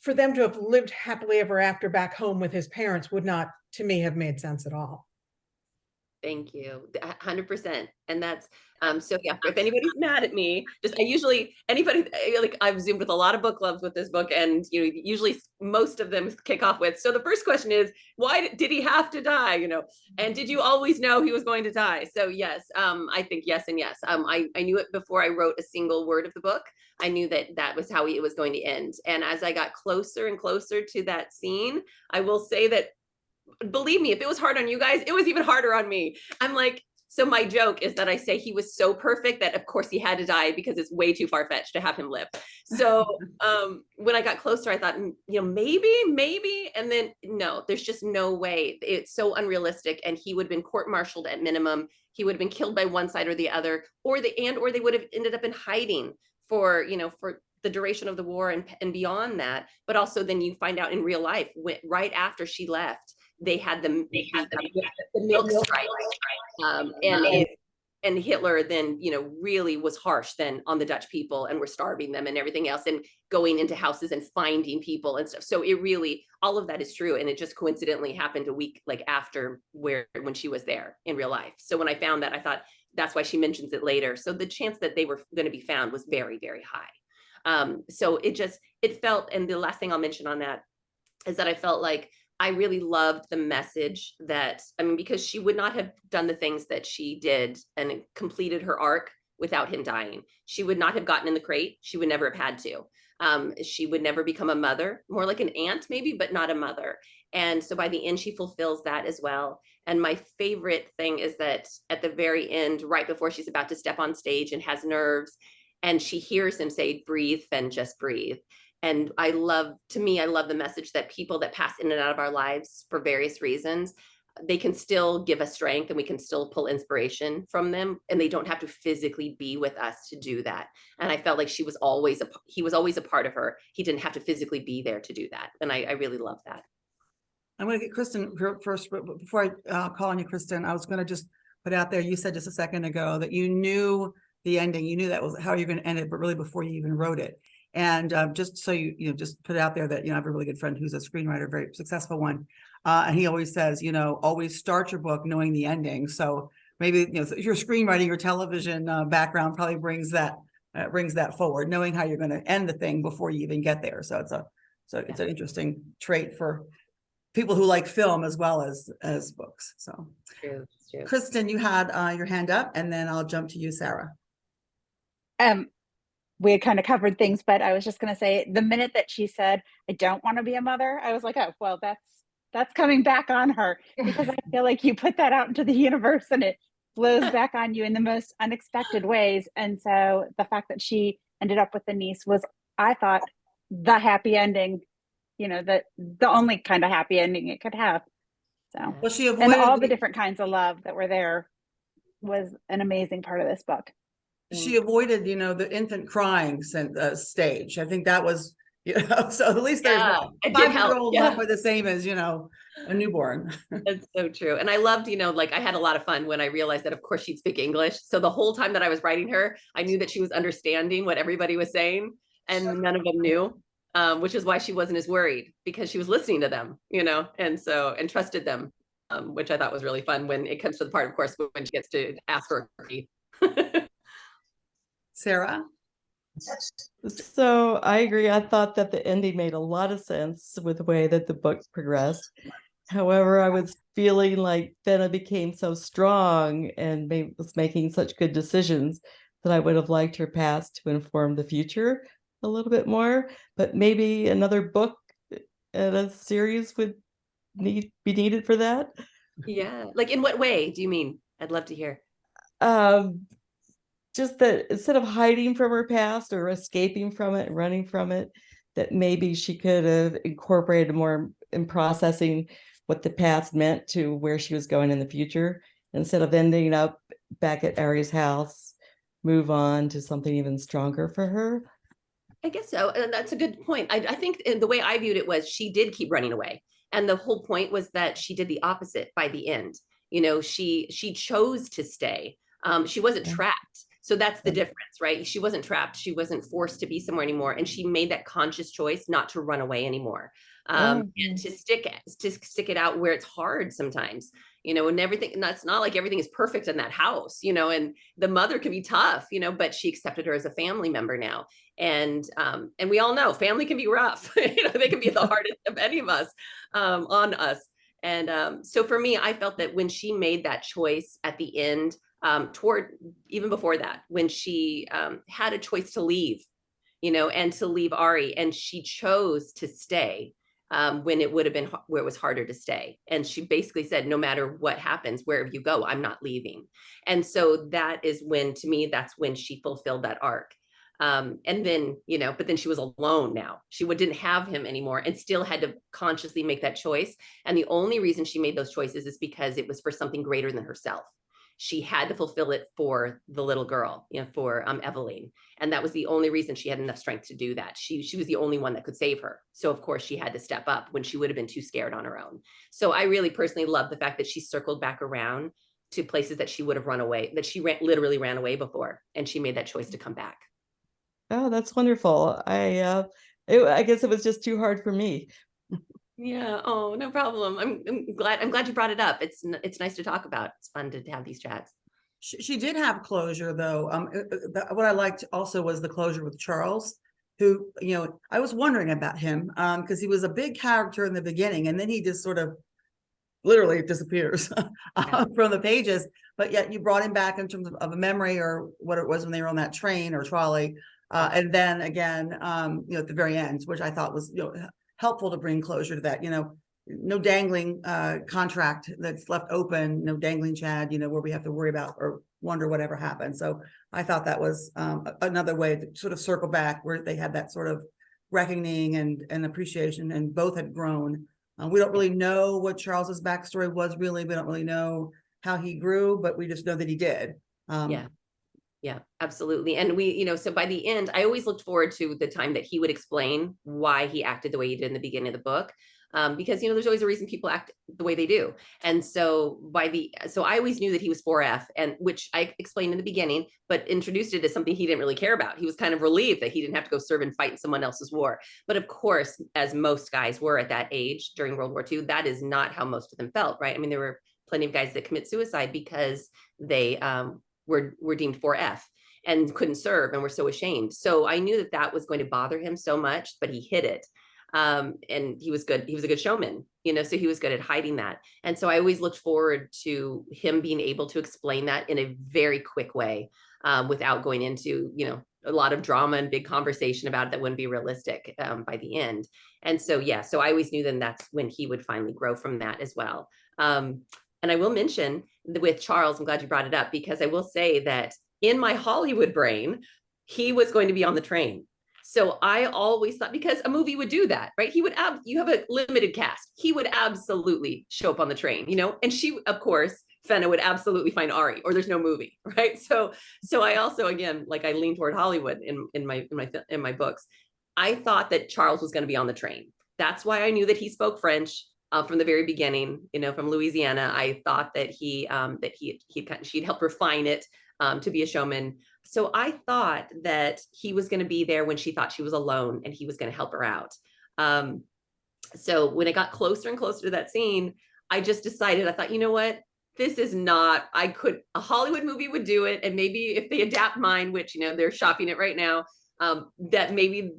for them to have lived happily ever after back home with his parents would not, to me, have made sense at all. Thank you. 100%. And that's, so yeah, if anybody's mad at me, I've Zoomed with a lot of book clubs with this book, and, usually most of them kick off with, so the first question is, why did he have to die? And did you always know he was going to die? So yes, I think yes and yes. I knew it before I wrote a single word of the book. I knew that was how it was going to end. And as I got closer and closer to that scene, I will say that, believe me, if it was hard on you guys, it was even harder on me. I'm like, so my joke is that I say he was so perfect that of course he had to die, because it's way too far-fetched to have him live. So when I got closer, I thought, maybe, and then no, there's just no way. It's so unrealistic. And he would have been court-martialed at minimum. He would have been killed by one side or the other, or they would have ended up in hiding for the duration of the war and beyond that. But also then you find out in real life, right after she left, they had the milk strike, and Hitler then really was harsh then on the Dutch people, and were starving them and everything else, and going into houses and finding people and stuff. So it really, all of that is true, and it just coincidentally happened a week after when she was there in real life. So when I found that, I thought that's why she mentions it later. So the chance that they were going to be found was very, very high. So it felt, and the last thing I'll mention on that is that I felt like I really loved the message that, because she would not have done the things that she did and completed her arc without him dying. She would not have gotten in the crate. She would never have had to. She would never become a mother, more like an aunt maybe, but not a mother. And so by the end, she fulfills that as well. And my favorite thing is that at the very end, right before she's about to step on stage and has nerves, and she hears him say, breathe, and just breathe. And I love the message that people that pass in and out of our lives for various reasons, they can still give us strength, and we can still pull inspiration from them, and they don't have to physically be with us to do that. And I felt like he was always a part of her. He didn't have to physically be there to do that. And I really love that. I'm going to get Kristen first, but before I call on you, Kristen, I was going to just put out there, you said just a second ago that you knew the ending, you knew that was how you're going to end it, but really before you even wrote it. And just so you just put it out there that, I have a really good friend who's a screenwriter, very successful one. And he always says, always start your book knowing the ending. So maybe, your screenwriting or television background probably brings that forward, knowing how you're going to end the thing before you even get there. So it's an interesting trait for people who like film as well as books. So True. Kristen, you had your hand up, and then I'll jump to you, Sarah. We had kind of covered things, but I was just going to say, the minute that she said, I don't want to be a mother, I was like, oh, well, that's coming back on her, because I feel like you put that out into the universe and it blows back on you in the most unexpected ways. And so the fact that she ended up with the niece was, I thought, the happy ending, the only kind of happy ending it could have. So, Well, she and avoided all the different kinds of love that were there was an amazing part of this book. She avoided, the infant crying stage. I think that was, so at least there's a it did help. 5-year-old not quite the same as, a newborn. That's so true. And I loved, I had a lot of fun when I realized that, of course, she'd speak English. So the whole time that I was writing her, I knew that she was understanding what everybody was saying, and none of them knew, which is why she wasn't as worried, because she was listening to them, and trusted them, which I thought was really fun when it comes to the part, of course, when she gets to ask for a cookie. Sarah? So I agree. I thought that the ending made a lot of sense with the way that the book progressed. However, I was feeling like Fenna became so strong and was making such good decisions that I would have liked her past to inform the future a little bit more. But maybe another book and a series would be needed for that. Yeah. Like, in what way do you mean? I'd love to hear. Just that instead of hiding from her past or escaping from it and running from it, that maybe she could have incorporated more in processing what the past meant to where she was going in the future, instead of ending up back at Ari's house, move on to something even stronger for her. I guess so. And that's a good point. I think the way I viewed it was she did keep running away. And the whole point was that she did the opposite by the end. You know, she chose to stay. She wasn't Yeah. trapped. So that's the Yeah. difference, right? She wasn't trapped. She wasn't forced to be somewhere anymore. And she made that conscious choice not to run away anymore. And to stick it out where it's hard sometimes, you know, and everything. And that's not like everything is perfect in that house, you know, and the mother can be tough, you know, but she accepted her as a family member now. And we all know family can be rough. You know, they can be the hardest of any of us on us. And so for me, I felt that when she made that choice at the end, toward even before that, when she had a choice to leave, you know, and to leave Ari, and she chose to stay when it would have been where it was harder to stay. And she basically said, no matter what happens, wherever you go, I'm not leaving. And so that is when, to me, that's when she fulfilled that arc. And then, you know, but then she was alone now. She didn't have him anymore and still had to consciously make that choice. And the only reason she made those choices is because it was for something greater than herself. She had to fulfill it for the little girl, you know, for Eveline. And that was the only reason she had enough strength to do that. She was the only one that could save her. So of course she had to step up when she would have been too scared on her own. So I really personally love the fact that she circled back around to places that she would have run away, that she literally ran away before. And she made that choice to come back. Oh, that's wonderful. I guess it was just too hard for me. Yeah. Oh, no problem. I'm glad you brought it up. It's nice to talk about. It's fun to have these chats. She did have closure though. What I liked also was the closure with Charles, who, you know, I was wondering about him because he was a big character in the beginning and then he just sort of literally disappears from the pages, but yet you brought him back in terms of a memory or what it was when they were on that train or trolley. And then again, you know, at the very end, which I thought was, you know, helpful to bring closure to that, you know, no dangling contract that's left open, no dangling Chad, you know, where we have to worry about or wonder whatever happened. So I thought that was another way to sort of circle back where they had that sort of reckoning and appreciation, and both had grown. We don't really know what Charles's backstory was really. We don't really know how he grew, but we just know that he did. Yeah, absolutely. And we, you know, so by the end, I always looked forward to the time that he would explain why he acted the way he did in the beginning of the book. Because, you know, there's always a reason people act the way they do. And so so I always knew that he was 4F, and which I explained in the beginning, but introduced it as something he didn't really care about. He was kind of relieved that he didn't have to go serve and fight in someone else's war. But of course, as most guys were at that age during World War II, that is not how most of them felt, right? I mean, there were plenty of guys that commit suicide because they were deemed 4F and couldn't serve and were so ashamed. So I knew that that was going to bother him so much, but he hid it. And he was good. He was a good showman, you know, so he was good at hiding that. And so I always looked forward to him being able to explain that in a very quick way, without going into, you know, a lot of drama and big conversation about it that wouldn't be realistic by the end. And so, yeah, so I always knew then that's when he would finally grow from that as well. And I will mention with Charles, I'm glad you brought it up, because I will say that in my Hollywood brain, he was going to be on the train. So I always thought, because a movie would do that, right? He would you have a limited cast. He would absolutely show up on the train, you know, and she, of course, Fenna would absolutely find Ari, or there's no movie, right? So I also, again, like I lean toward Hollywood in my books. I thought that Charles was going to be on the train. That's why I knew that he spoke French. From the very beginning, you know, from Louisiana, I thought that she'd help refine it to be a showman. So I thought that he was going to be there when she thought she was alone, and he was going to help her out. So when it got closer and closer to that scene, I just decided, I thought, you know what, this is not, a Hollywood movie would do it. And maybe if they adapt mine, which, you know, they're shopping it right now, that maybe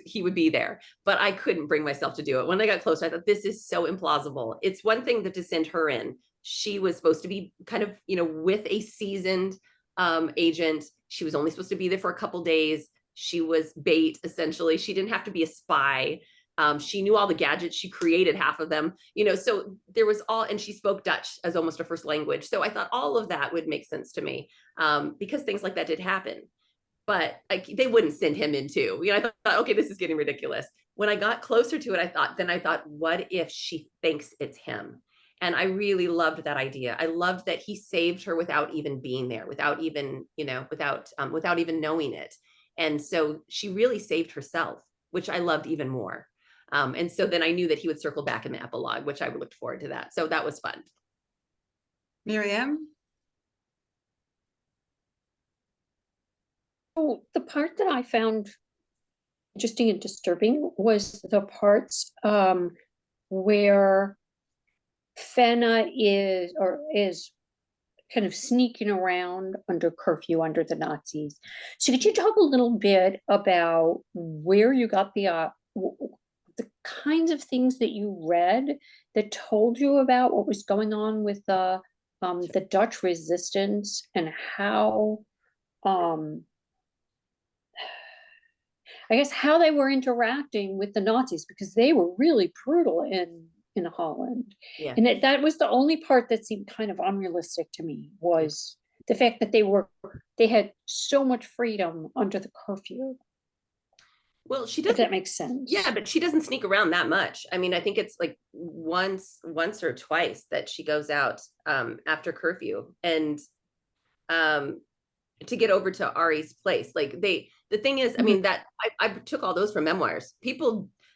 he would be there, but I couldn't bring myself to do it. When I got closer, I thought, this is so implausible. It's one thing to send her in. She was supposed to be kind of, you know, with a seasoned agent. She was only supposed to be there for a couple days. She was bait, essentially. She didn't have to be a spy. She knew all the gadgets. She created half of them, you know, so there was and she spoke Dutch as almost a first language. So I thought all of that would make sense to me, because things like that did happen. But they wouldn't send him in too. You know, I thought, okay, this is getting ridiculous. when I got closer to it, I thought, what if she thinks it's him? And I really loved that idea. I loved that he saved her without even being there, without even, without even knowing it. And so she really saved herself, which I loved even more. And so then I knew that he would circle back in the epilogue, which I looked forward to that. So that was fun. Miriam? Oh, the part that I found interesting and disturbing was the parts where Fenna is kind of sneaking around under curfew under the Nazis. So could you talk a little bit about where you got the kinds of things that you read that told you about what was going on with the Dutch resistance and how I guess how they were interacting with the Nazis, because they were really brutal in Holland. Yeah. And that was the only part that seemed kind of unrealistic to me, was the fact that they had so much freedom under the curfew. Well, she If doesn't. that makes sense. Yeah, but she doesn't sneak around that much. I mean, I think it's like once or twice that she goes out after curfew and to get over to Ari's place. Like the thing is, I mean, that I took all those from memoirs.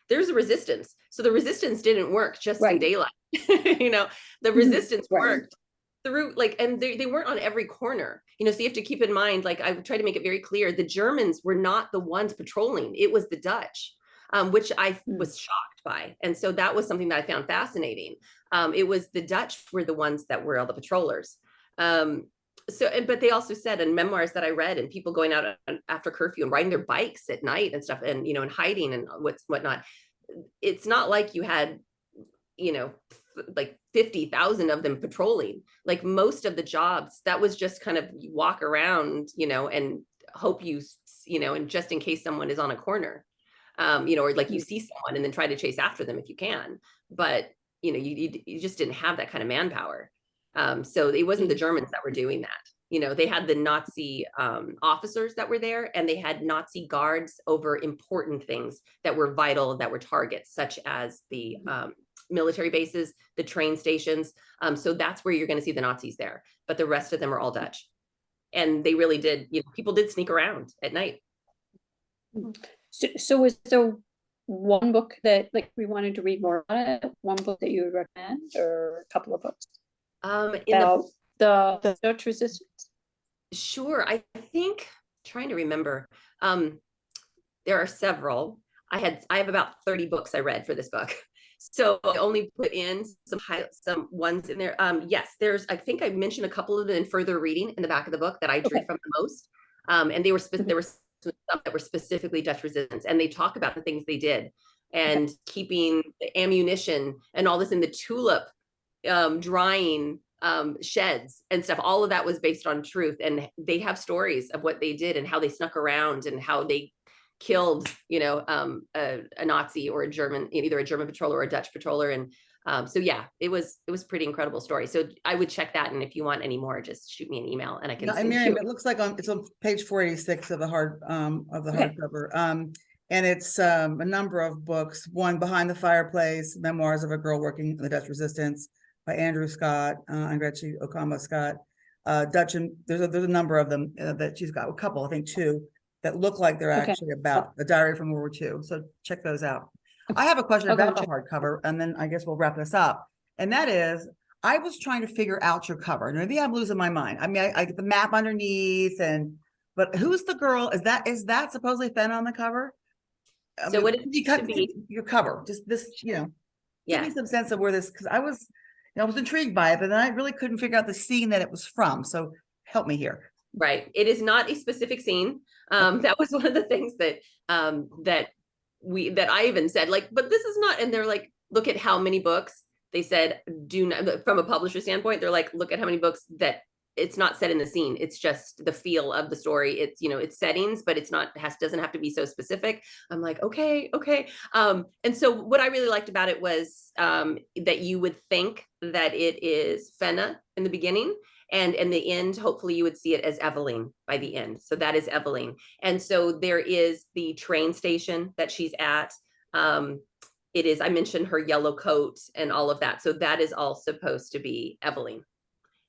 There's a resistance. So the resistance didn't work just in daylight. The resistance worked through and they weren't on every corner, so you have to keep in mind, I would try to make it very clear, the Germans were not the ones patrolling, it was the Dutch, which I was shocked by. And so that was something that I found fascinating. It was the Dutch were the ones that were all the patrollers. But they also said in memoirs that I read, and people going out after curfew and riding their bikes at night and stuff, and and hiding and whatnot. It's not like you had, like 50,000 of them patrolling. Like most of the jobs, that was just kind of you walk around, and hope and just in case someone is on a corner, or you see someone and then try to chase after them if you can. But you just didn't have that kind of manpower. So it wasn't the Germans that were doing that. They had the Nazi officers that were there, and they had Nazi guards over important things that were vital, that were targets, such as the military bases, the train stations. So that's where you're going to see the Nazis there. But the rest of them are all Dutch. And they really did, people did sneak around at night. So was there one book that we wanted to read more about it? One book that you would recommend, or a couple of books? About the Dutch resistance? Sure. I think, trying to remember, there are several. I have about 30 books I read for this book. So I only put in some ones in there. Yes, I think I mentioned a couple of them in further reading in the back of the book that I drew from the most. And there were stuff that were specifically Dutch resistance, and they talk about the things they did, and keeping the ammunition and all this in the tulip drying sheds and stuff. All of that was based on truth, and they have stories of what they did and how they snuck around and how they killed a Nazi or a German, either a German patroller or a Dutch patroller. And so yeah, it was pretty incredible story. So I would check that, and if you want any more, just shoot me an email and I can send Miriam, you. it looks like it's on page 486 of the hardcover. And it's a number of books. One, Behind the Fireplace, Memoirs of a Girl Working in the Dutch Resistance by Andrew Scott, and Gretchen Okama Scott. Dutch, and there's a number of them that she's got, a couple, I think 2, that look like they're actually about the diary from World War II. So check those out. I have a question about the hardcover, and then I guess we'll wrap this up. And that is, I was trying to figure out your cover. Maybe I'm losing my mind. I mean, I get the map underneath, but who's the girl? Is that supposedly Fenna on the cover? So what it used to be, your cover, just this, yeah, give me some sense of where this, because I was intrigued by it, but then I really couldn't figure out the scene that it was from. So help me here. Right. It is not a specific scene. That was one of the things that I even said, but this is not, and they're like, look at how many books. They said, do not, from a publisher standpoint, they're like, look at how many books that it's not set in the scene. It's just the feel of the story. It's, it's settings, but it's not, doesn't have to be so specific. I'm like, okay. And so what I really liked about it was that you would think that it is Fenna in the beginning, and in the end, hopefully you would see it as Eveline by the end. So that is Eveline. And so there is the train station that she's at. It is, I mentioned her yellow coat and all of that. So that is all supposed to be Eveline.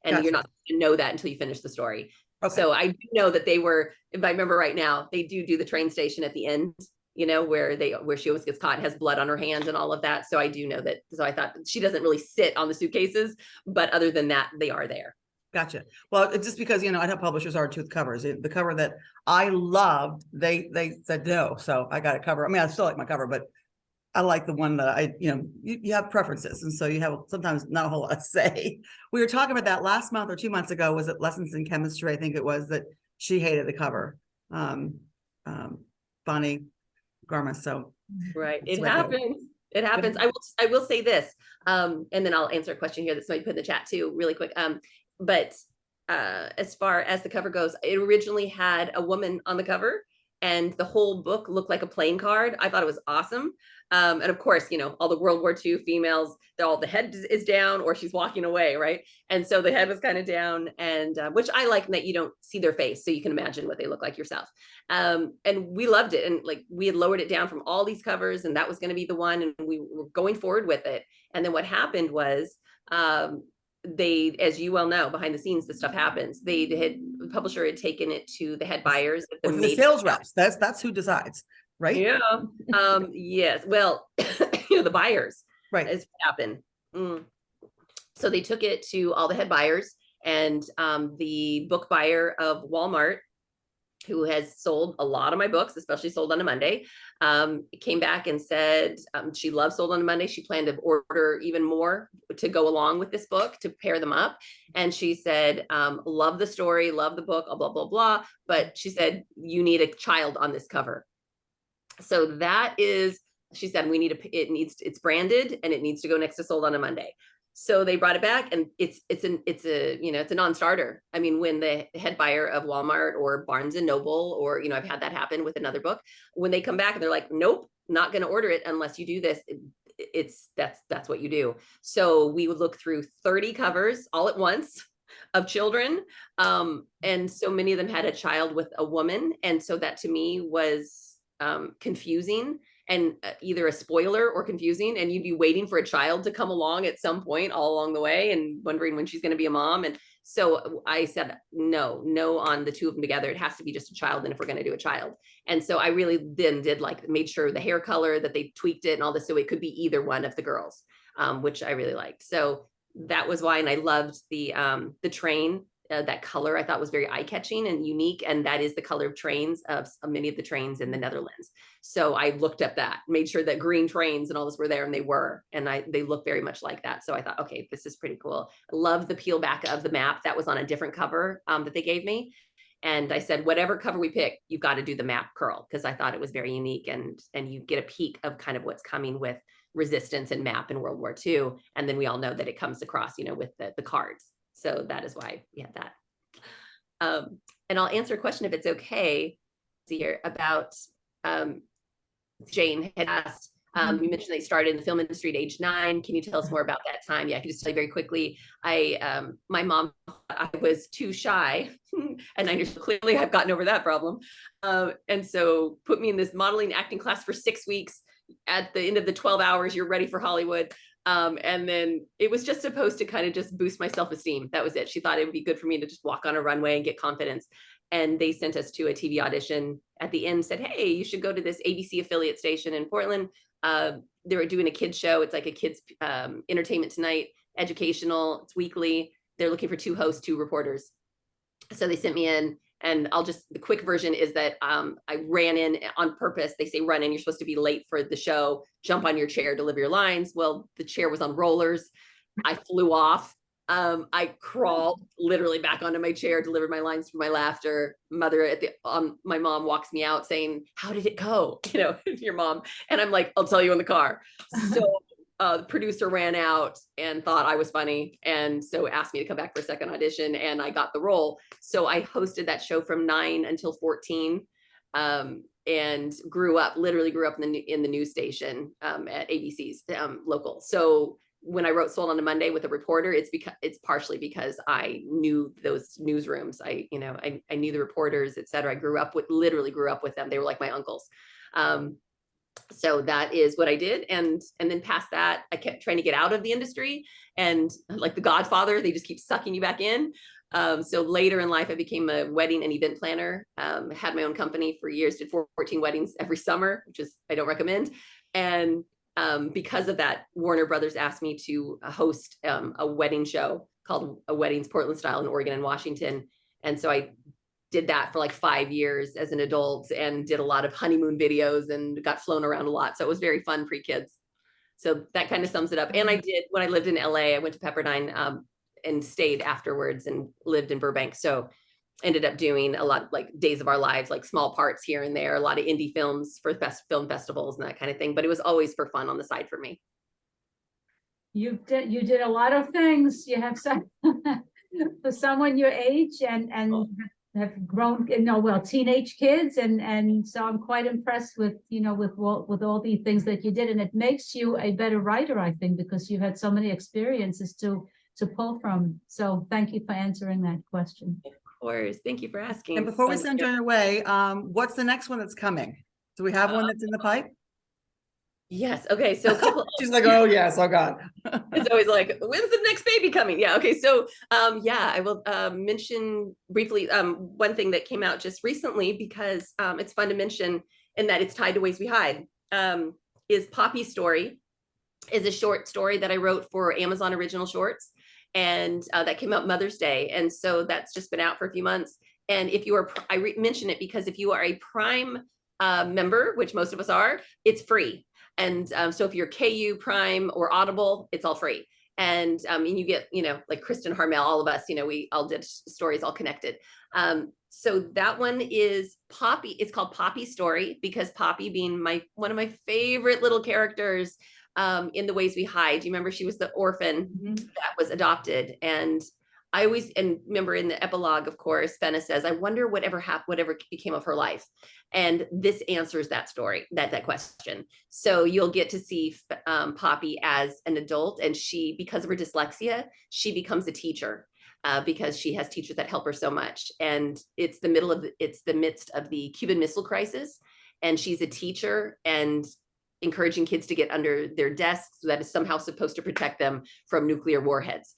And you're Gotcha. not going to know that until you finish the story. Okay. So I do know that they were, if I remember right now, they do the train station at the end, you know, where she always gets caught and has blood on her hands and all of that. So I do know that. So I thought she doesn't really sit on the suitcases, but other than that, they are there. Gotcha. Well, it's just because, you know, I know publishers are tooth covers. The cover that I loved, they said no. So I got a cover. I mean, I still like my cover, but I like the one that you have preferences. And so you have sometimes not a whole lot to say. We were talking about that last month or 2 months ago. Was it Lessons in Chemistry? I think it was, that she hated the cover. Bonnie Garma. So right. That's It what I do. happens. It happens. I will say this, and then I'll answer a question here that somebody put in the chat too, really quick. But as far as the cover goes, it originally had a woman on the cover, and the whole book looked like a playing card. I thought it was awesome. And of course, you know, all the World War II females, the head is down or she's walking away, right? And so the head was kind of down, and which I like, that you don't see their face, so you can imagine what they look like yourself. And we loved it, and like we had lowered it down from all these covers, and that was going to be the one, and we were going forward with it. And then what happened was, they, as you well know, behind the scenes, this stuff happens. The publisher had taken it to the head buyers, the sales reps. That's who decides, right? Yeah. Yes. Well, you know, the buyers, Right. is what happened. So they took it to all the head buyers, and the book buyer of Walmart, who has sold a lot of my books, especially Sold on a Monday, came back and said she loves Sold on a Monday. She planned to order even more to go along with this book to pair them up. And she said, love the story, love the book, blah, blah, blah. But she said, you need a child on this cover. So that is, she said, it's branded and it needs to go next to Sold on a Monday. So they brought it back, and it's a non-starter. I mean, when the head buyer of Walmart or Barnes and Noble, or, you know, I've had that happen with another book, when they come back and they're like, nope, not going to order it unless you do this. That's what you do. So we would look through 30 covers all at once of children. And so many of them had a child with a woman. And so that to me was confusing, and either a spoiler or confusing, and you'd be waiting for a child to come along at some point all along the way and wondering when she's going to be a mom. And so I said, no on the two of them together. It has to be just a child. And if we're going to do a child. And so I really then made sure the hair color, that they tweaked it and all this, so it could be either one of the girls, which I really liked. So that was why. And I loved the train. That color I thought was very eye-catching and unique, and that is the color of trains of many of the trains in the Netherlands. So I looked up that, made sure that green trains and all this were there, and they were, and they look very much like that. So I thought, okay, this is pretty cool. I love the peel back of the map that was on a different cover that they gave me. And I said, whatever cover we pick, you've got to do the map curl, because I thought it was very unique, and you get a peek of kind of what's coming with resistance and map in World War II. And then we all know that it comes across, you know, with the cards. So that is why we had that. And I'll answer a question if it's okay here about Jane had asked, you mentioned they started in the film industry at age 9. Can you tell us more about that time? Yeah, I can just tell you very quickly. My mom thought I was too shy, and I knew clearly I've gotten over that problem. And so put me in this modeling acting class for 6 weeks. At the end of the 12 hours, you're ready for Hollywood. And then it was just supposed to kind of just boost my self-esteem. That was it. She thought it would be good for me to just walk on a runway and get confidence. And they sent us to a TV audition at the end, said, hey, you should go to this ABC affiliate station in Portland. They were doing a kids show. It's like a kids entertainment tonight, educational, it's weekly. They're looking for 2 hosts, 2 reporters. So they sent me in. And the quick version is that I ran in on purpose. They say run in, you're supposed to be late for the show, jump on your chair, deliver your lines. Well, the chair was on rollers. I flew off. I crawled literally back onto my chair, delivered my lines through my laughter. My mom walks me out saying, how did it go? You know, your mom. And I'm like, I'll tell you in the car. So the producer ran out and thought I was funny, and so asked me to come back for a second audition, and I got the role. So I hosted that show from 9 until 14, and literally grew up in the news station at ABC's local. So when I wrote Sold on a Monday with a reporter, it's partially because I knew those newsrooms. I knew the reporters, et cetera. I literally grew up with them. They were like my uncles. So that is what I did. And then past that, I kept trying to get out of the industry, and like The Godfather, they just keep sucking you back in. So later in life, I became a wedding and event planner, had my own company for years, did 14 weddings every summer, which is, I don't recommend. And because of that, Warner Brothers asked me to host a wedding show called A Weddings Portland Style in Oregon and Washington. And so I did that for like 5 years as an adult and did a lot of honeymoon videos and got flown around a lot. So it was very fun pre-kids. So that kind of sums it up. And I did, when I lived in LA, I went to Pepperdine and stayed afterwards and lived in Burbank. So ended up doing a lot of like Days of Our Lives, like small parts here and there, a lot of indie films for film festivals and that kind of thing. But it was always for fun on the side for me. You did a lot of things. You have some for someone your age and have grown, well, teenage kids, and so I'm quite impressed with with all the things that you did, and it makes you a better writer, I think, because you've had so many experiences to pull from. So thank you for answering that question. Of course, thank you for asking. And before we send you away, what's the next one that's coming? Do we have one that's in the pipe? Yes. Okay. So a couple. She's like, oh yes, oh God. It's always like, when's the next baby coming? Yeah. Okay. So yeah, I will mention briefly one thing that came out just recently, because it's fun to mention, and that it's tied to Ways We Hide, is Poppy Story, is a short story that I wrote for Amazon Original Shorts, and that came out Mother's Day. And so that's just been out for a few months. And if you are, I mention it because if you are a Prime member, which most of us are, it's free. And so if you're KU, Prime, or Audible, it's all free. And you get, like Kristen Harmel, all of us, we all did stories all connected. So that one is Poppy. It's called Poppy Story because Poppy being one of my favorite little characters in The Ways We Hide. Do you remember she was the orphan that was adopted? And I always, and remember in the epilogue, of course, Fenna says, I wonder whatever became of her life. And this answers that story, that question. So you'll get to see Poppy as an adult, and she, because of her dyslexia, she becomes a teacher because she has teachers that help her so much. And it's the midst of the Cuban Missile Crisis. And she's a teacher and encouraging kids to get under their desks that is somehow supposed to protect them from nuclear warheads,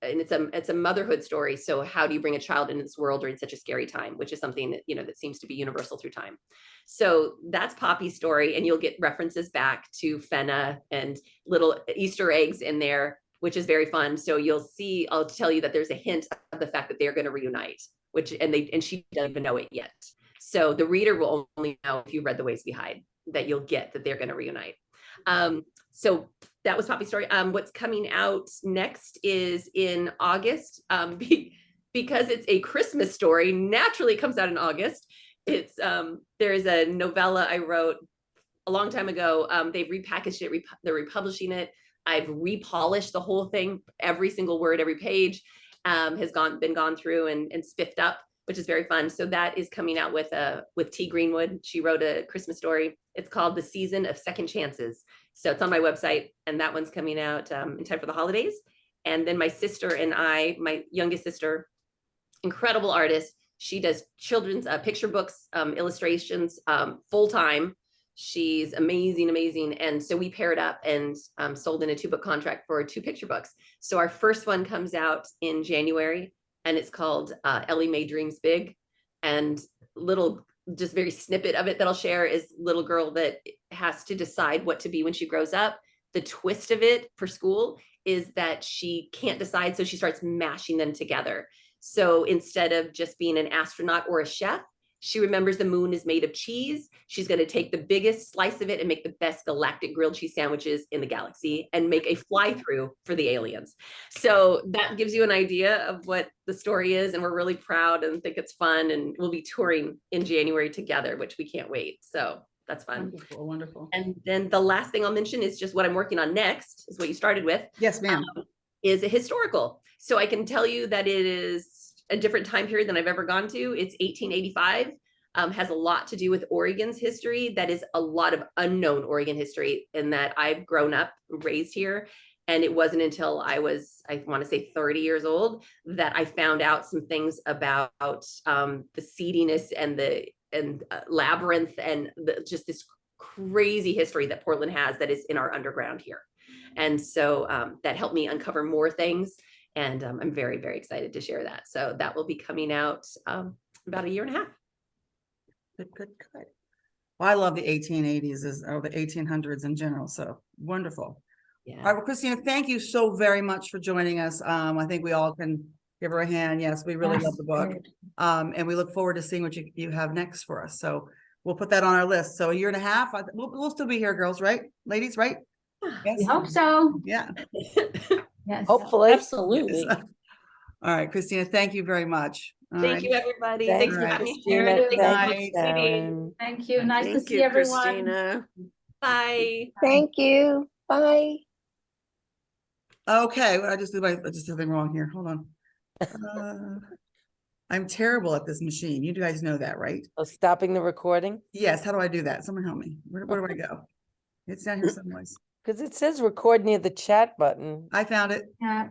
and it's a motherhood story. So how do you bring a child into this world during such a scary time, which is something that, that seems to be universal through time. So that's Poppy's story. And you'll get references back to Fenna and little Easter eggs in there, which is very fun. So you'll see, I'll tell you that there's a hint of the fact that they're going to reunite, and she doesn't even know it yet. So the reader will only know if you read The Ways We Hide that you'll get that they're going to reunite. So that was Poppy's story. What's coming out next is in August, because it's a Christmas story. Naturally, it comes out in August. It's there's a novella I wrote a long time ago. They've repackaged it. They're republishing it. I've repolished the whole thing. Every single word, every page has been gone through and spiffed up, which is very fun. So that is coming out with T. Greenwood. She wrote a Christmas story. It's called The Season of Second Chances. So it's on my website, and that one's coming out in time for the holidays. And then my sister and I, my youngest sister, incredible artist. She does children's picture books, illustrations, full-time. She's amazing, amazing. And so we paired up and sold in a 2-book contract for 2 picture books. So our first one comes out in January, and it's called Ellie Mae Dreams Big. And just very snippet of it that I'll share is little girl that has to decide what to be when she grows up. The twist of it for school is that she can't decide, so she starts mashing them together. So instead of just being an astronaut or a chef, she remembers the moon is made of cheese. She's going to take the biggest slice of it and make the best galactic grilled cheese sandwiches in the galaxy and make a fly-through for the aliens. So that gives you an idea of what the story is. And we're really proud and think it's fun. And we'll be touring in January together, which we can't wait. So that's fun. Wonderful, wonderful. And then the last thing I'll mention is just what I'm working on next, is what you started with. Yes, ma'am. Is a historical. So I can tell you that it is a different time period than I've ever gone to. It's 1885, has a lot to do with Oregon's history. That is a lot of unknown Oregon history, in that I've grown up, raised here. And it wasn't until I was, I want to say 30 years old, that I found out some things about the seediness and the labyrinth and just this crazy history that Portland has that is in our underground here. And so that helped me uncover more things. And I'm very, very excited to share that. So that will be coming out about 1.5 years. Good. Well, I love the 1880s or the 1800s in general. So wonderful. Yeah. All right, well, Kristina, thank you so very much for joining us. I think we all can give her a hand. Yes, we really love the book. And we look forward to seeing what you have next for us. So we'll put that on our list. So 1.5 years, we'll still be here, girls, right? Ladies, right? We Yes. hope so. Yeah. Yes. Hopefully. Absolutely. Yes. All right, Kristina, thank you very much. All Thank right. you, everybody. Thank Thanks you, for having me. Kristina. Meredith. Thank Thank you, you, Katie. Sharon. Thank you. Nice to Thank see you, everyone. Kristina. Bye. Thank you. Bye. Okay, well, I just did something wrong here. Hold on. I'm terrible at this machine. You guys know that, right? So stopping the recording, Yes. How do I do that? Someone help me. Where do I go? It's down here somewhere. because it says record near the chat button. I found it. Yeah.